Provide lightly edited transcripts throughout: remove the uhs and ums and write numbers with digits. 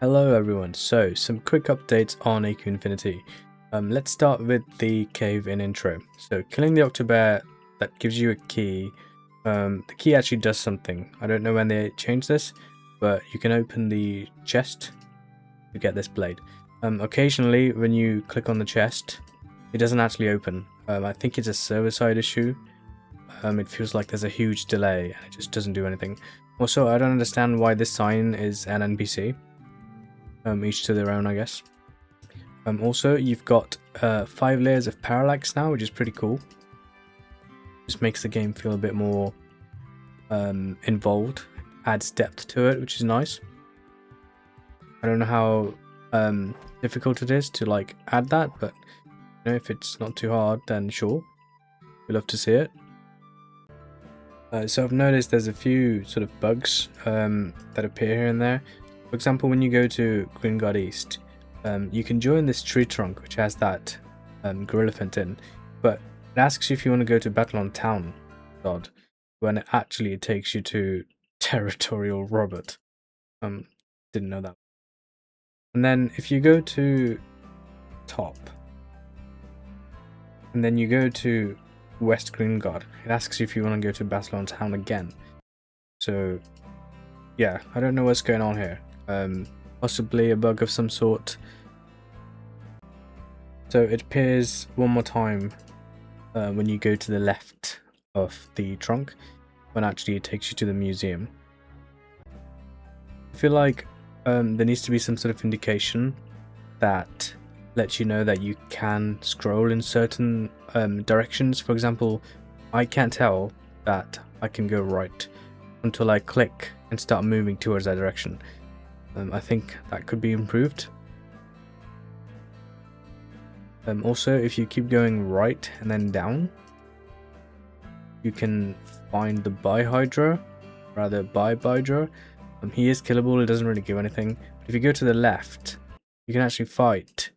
Hello everyone, so some quick updates on AQ Infinity. Let's start with the cave in intro. So killing the Octobear, that gives you a key. The key actually does something. I don't know when they changed this, but you can open the chest to get this blade. Occasionally when you click on the chest, it doesn't actually open. I think it's a server side issue. It feels like there's a huge delay and it just doesn't do anything. Also, I don't understand why this sign is an NPC. Each to their own, I guess. Also, you've got 5 layers of parallax now, which is pretty cool. Just makes the game feel a bit more involved, adds depth to it, which is nice. I don't know how difficult it is to like add that, but you know, if it's not too hard, then sure, we'd love to see it. So I've noticed there's a few sort of bugs that appear here and there. For example, when you go to Gringard East, you can join this tree trunk which has that gorilla in, but it asks you if you want to go to Battle Town, God, when it takes you to Territorial Robert. Didn't know that. And then if you go to top, and then you go to West Gringard, it asks you if you want to go to Battle Town again. So yeah, I don't know what's going on here. Possibly a bug of some sort. So it appears one more time when you go to the left of the trunk, when actually it takes you to the museum. I feel like there needs to be some sort of indication that lets you know that you can scroll in certain directions. For example, I can't tell that I can go right until I click and start moving towards that direction. I think that could be improved. Also, if you keep going right and then down, you can find the Bihydra. He is killable, it doesn't really give anything. But if you go to the left, you can actually fight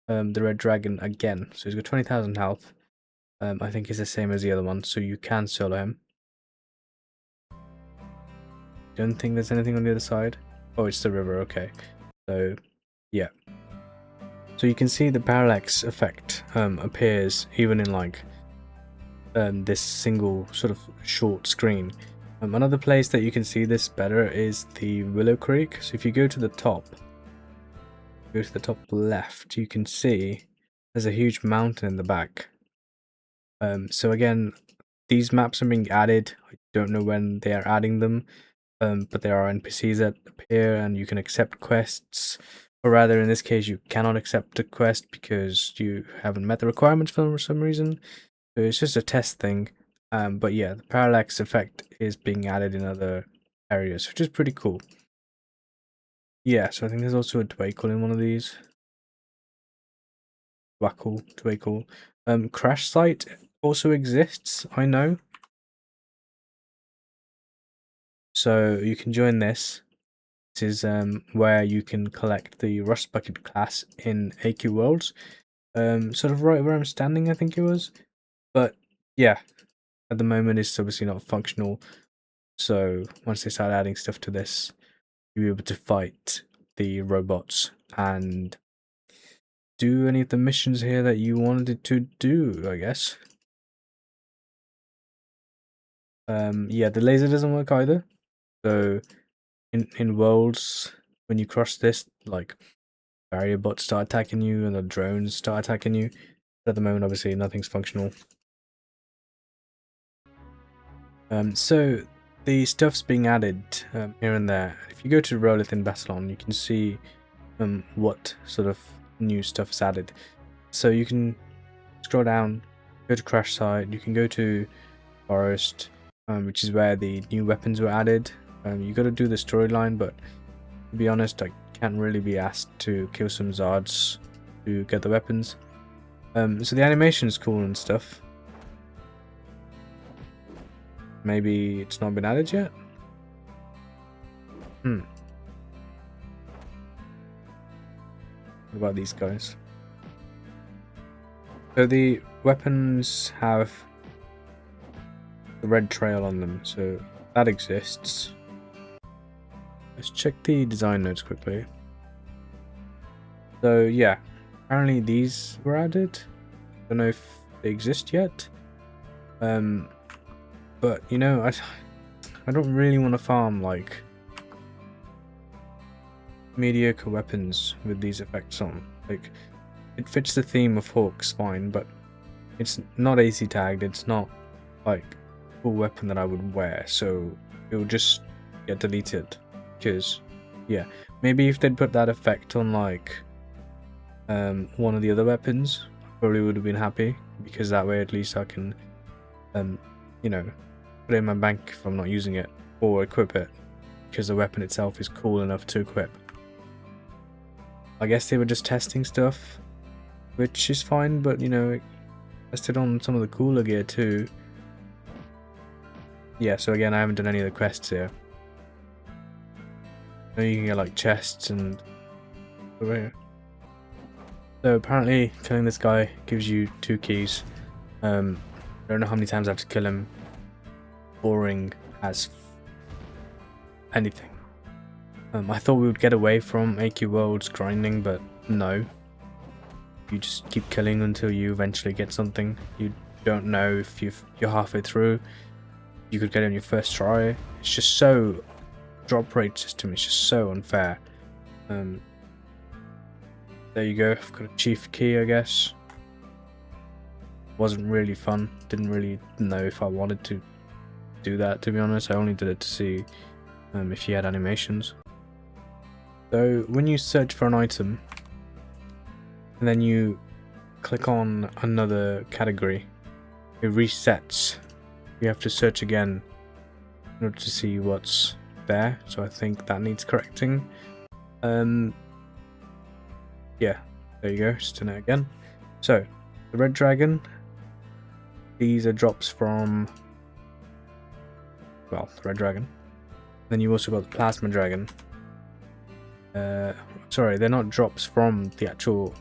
the red dragon again. So he's got 20,000 health. I think he's the same as the other one, so you can solo him. Don't think there's anything on the other side. Oh, it's the river, okay. So, yeah. So you can see the parallax effect appears even in like this single sort of short screen. Another place that you can see this better is the Willow Creek. So if you go to the top left, you can see there's a huge mountain in the back. So again, these maps are being added. I don't know when they are adding them, but there are NPCs that appear and you can accept quests, or rather in this case you cannot accept a quest because you haven't met the requirements for some reason. So it's just a test thing. But yeah, the parallax effect is being added in other areas, which is pretty cool. Yeah, so I think there's also a Dwaycle in one of these. Dwaycle. Crash site also exists, I know. So you can join this. This is where you can collect the Rust Bucket class in AQ Worlds. Sort of right where I'm standing, I think it was. But yeah, at the moment it's obviously not functional. So once they start adding stuff to this, you'll be able to fight the robots and do any of the missions here that you wanted to do, I guess. Yeah, the laser doesn't work either. So in worlds, when you cross this, like barrier bots start attacking you and the drones start attacking you. But at the moment, obviously, nothing's functional. So the stuff's being added here and there. If you go to Rolith in Bassalon, you can see what sort of new stuff is added. So you can scroll down, go to Crash Site, you can go to Forest, which is where the new weapons were added. You got to do the storyline, but to be honest, I can't really be asked to kill some Zards to get the weapons. So the animation is cool and stuff. Maybe it's not been added yet? What about these guys? So the weapons have the red trail on them, so that exists. Let's check the design notes quickly. So yeah, apparently these were added. Don't know if they exist yet. But you know, I don't really want to farm like mediocre weapons with these effects on. Like, it fits the theme of Hawk's fine, but it's not AC tagged. It's not like a full weapon that I would wear, so it will just get deleted. Because yeah, maybe if they'd put that effect on like one of the other weapons, I probably would have been happy, because that way at least I can you know, put it in my bank if I'm not using it, or equip it, because the weapon itself is cool enough to equip. I guess they were just testing stuff, which is fine, but you know, tested on some of the cooler gear too. Yeah, so again, I haven't done any of the quests here. Now you can get like chests and over here. So apparently killing this guy gives you 2 keys. I don't know how many times I have to kill him. Boring as anything. I thought we would get away from AQ World's grinding, but no. You just keep killing until you eventually get something. You don't know if you're halfway through. You could get it on your first try. It's just so... drop rate system is just so unfair. There you go. I've got a chief key, I guess. Wasn't really fun. Didn't really know if I wanted to do that, to be honest. I only did it to see if he had animations. So when you search for an item and then you click on another category, it resets. You have to search again in order to see what's there, so I think that needs correcting. Yeah, there you go, just turn it again. So the red dragon, these are drops from, well, the red dragon. Then you also got the plasma dragon. Sorry, they're not drops from the actual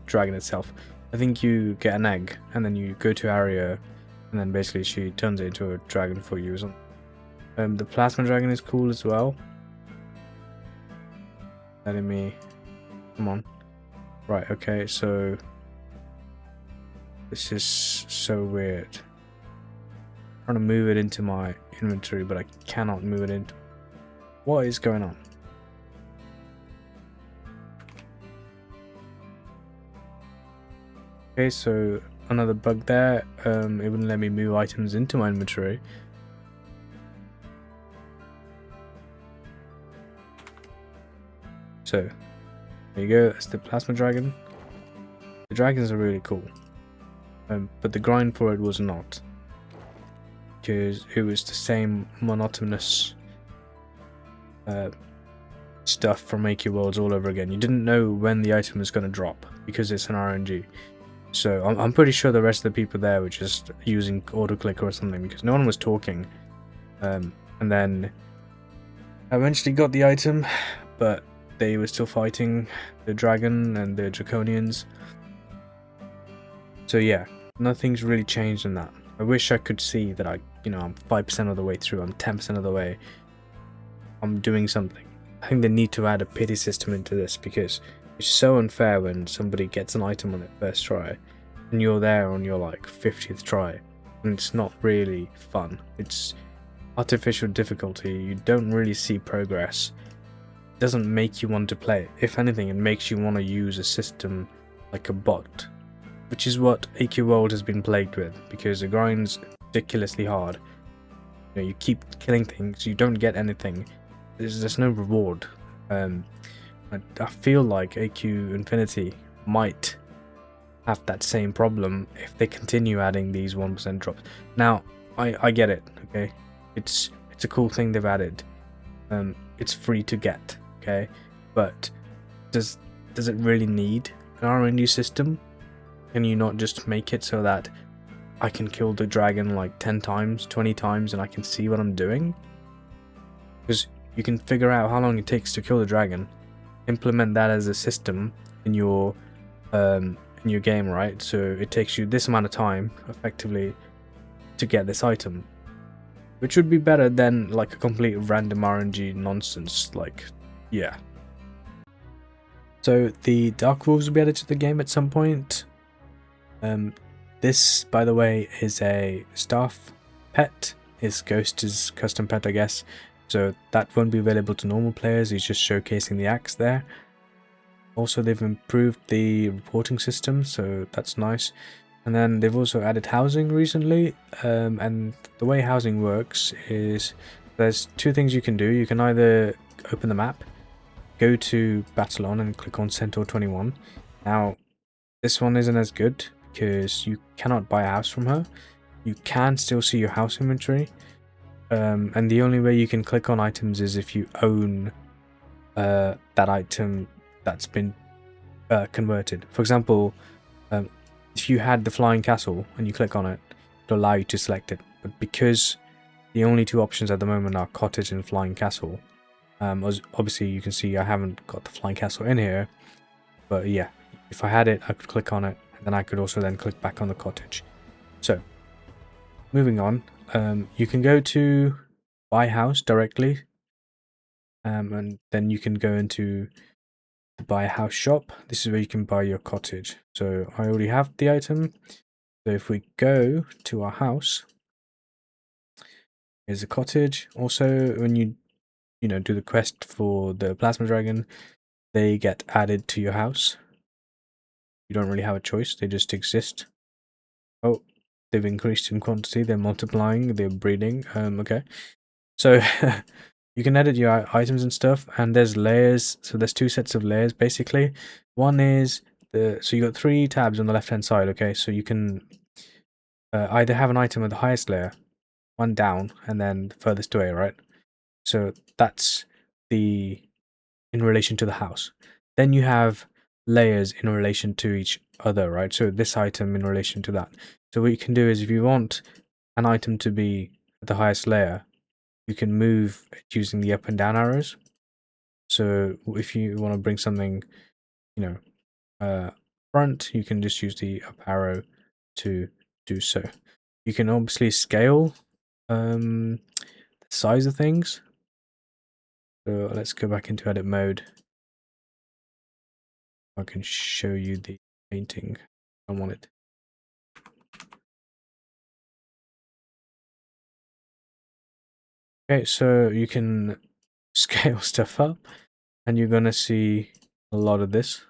dragon itself. I think you get an egg and then you go to Aria, and then basically she turns it into a dragon for you or something. The plasma dragon is cool as well. Letting me, come on. Right, okay, so this is so weird. I'm trying to move it into my inventory, but I cannot move it into. What is going on? Okay, so another bug there. It wouldn't let me move items into my inventory. So there you go, that's the plasma dragon. The dragons are really cool, but the grind for it was not, because it was the same monotonous stuff from AQ Worlds all over again. You didn't know when the item was going to drop because it's an RNG. So I'm pretty sure the rest of the people there were just using auto clicker or something, because no one was talking. And then I eventually got the item, but they were still fighting the dragon and the draconians. So yeah, nothing's really changed in that. I wish I could see that I'm 5% of the way through, I'm 10% of the way, I'm doing something. I think they need to add a pity system into this, because it's so unfair when somebody gets an item on their first try and you're there on your like 50th try, and it's not really fun. It's artificial difficulty, you don't really see progress. It doesn't make you want to play. If anything, it makes you want to use a system like a bot, which is what AQ World has been plagued with, because the grind's ridiculously hard. You keep killing things, you don't get anything, there's no reward. I feel like AQ Infinity might have that same problem if they continue adding these 1% drops. Now, I get it, okay? It's a cool thing they've added. It's free to get, okay? But does it really need an RNG system? Can you not just make it so that I can kill the dragon like 10 times, 20 times, and I can see what I'm doing? Because you can figure out how long it takes to kill the dragon, implement that as a system in your game, right? So it takes you this amount of time, effectively, to get this item, which would be better than like a complete random RNG nonsense. Like, yeah. So the Dark Wolves will be added to the game at some point. This, by the way, is a staff pet. His ghost is custom pet, I guess. So that won't be available to normal players. He's just showcasing the axe there. Also, they've improved the reporting system, so that's nice. And then they've also added housing recently. And the way housing works is there's two things you can do. You can either open the map, go to Battlon and click on Centaur 21. Now, this one isn't as good because you cannot buy a house from her. You can still see your house inventory. And the only way you can click on items is if you own that item that's been converted. For example, if you had the flying castle and you click on it, it'll allow you to select it. But because the only two options at the moment are cottage and flying castle, obviously you can see I haven't got the flying castle in here, but yeah, if I had it, I could click on it, and then I could also then click back on the cottage. So moving on, you can go to buy house directly, and then you can go into the buy a house shop. This is where you can buy your cottage. So I already have the item. So if we go to our house, here's a cottage. Also, when you do the quest for the plasma dragon, they get added to your house. You don't really have a choice, they just exist. Oh, they've increased in quantity, they're multiplying, they're breeding. Okay, so you can edit your items and stuff, and there's layers. So there's two sets of layers basically. One is so you got three tabs on the left hand side. Okay, so you can either have an item at the highest layer, one down, and then the furthest away, right? So that's in relation to the house. Then you have layers in relation to each other, right? So this item in relation to that. So what you can do is, if you want an item to be at the highest layer, you can move it using the up and down arrows. So if you want to bring something, front, you can just use the up arrow to do so. You can obviously scale the size of things. So let's go back into edit mode. I can show you the painting I wanted. Okay, so you can scale stuff up, and you're gonna see a lot of this.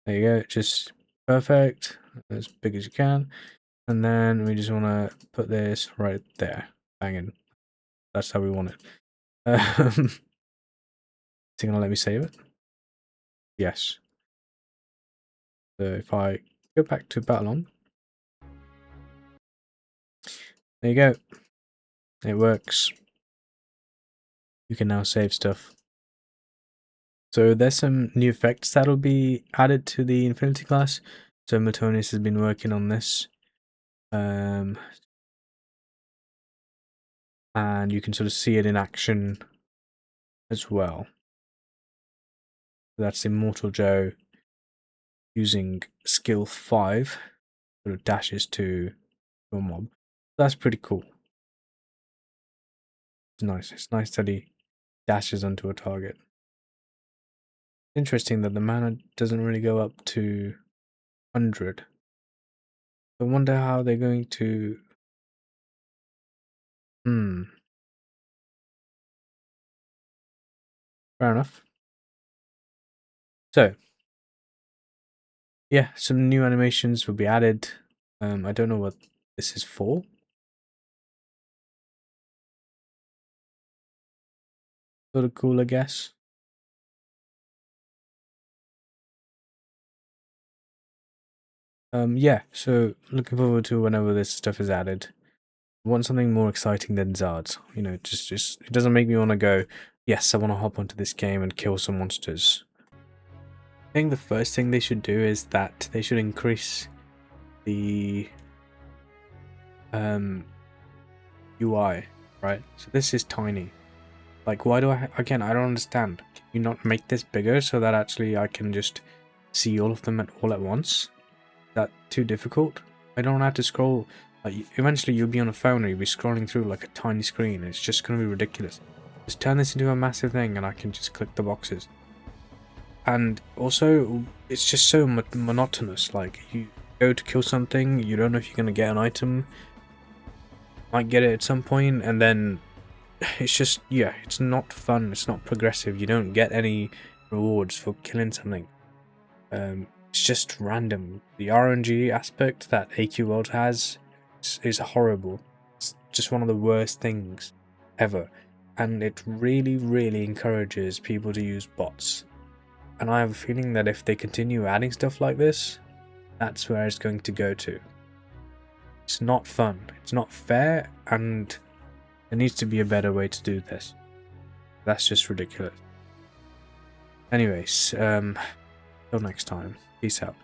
There you go, just perfect, as big as you can. And then we just want to put this right there, banging. That's how we want it. Is it gonna let me save it? Yes. So if I go back to Battlon, there you go. It works. You can now save stuff. So there's some new effects that'll be added to the Infinity class. So Matonis has been working on this. And you can sort of see it in action as well. That's Immortal Joe using skill 5, sort of dashes to a mob. That's pretty cool. It's nice. It's nice that he dashes onto a target. Interesting that the mana doesn't really go up to 100. I wonder how they're going to... Fair enough. So, yeah, some new animations will be added. I don't know what this is for. Sort of cool, I guess. Yeah, so looking forward to whenever this stuff is added. I want something more exciting than Zards. Just it doesn't make me want to go, yes, I want to hop onto this game and kill some monsters. I think the first thing they should do is that they should increase the UI, right? So this is tiny. Like, why do again, I don't understand. Can you not make this bigger so that actually I can just see all of them all at once? Is that too difficult? I don't have to scroll. Like, eventually you'll be on a phone and you'll be scrolling through like a tiny screen. It's just going to be ridiculous. Just turn this into a massive thing and I can just click the boxes. And also, it's just so monotonous. Like, you go to kill something, you don't know if you're going to get an item, might get it at some point, and then it's just, yeah, it's not fun, it's not progressive, you don't get any rewards for killing something. It's just random. The RNG aspect that AQW has is horrible. It's just one of the worst things ever. And it really, really encourages people to use bots. And I have a feeling that if they continue adding stuff like this, that's where it's going to go to. It's not fun, it's not fair, and there needs to be a better way to do this. That's just ridiculous. Anyways, till next time, peace out.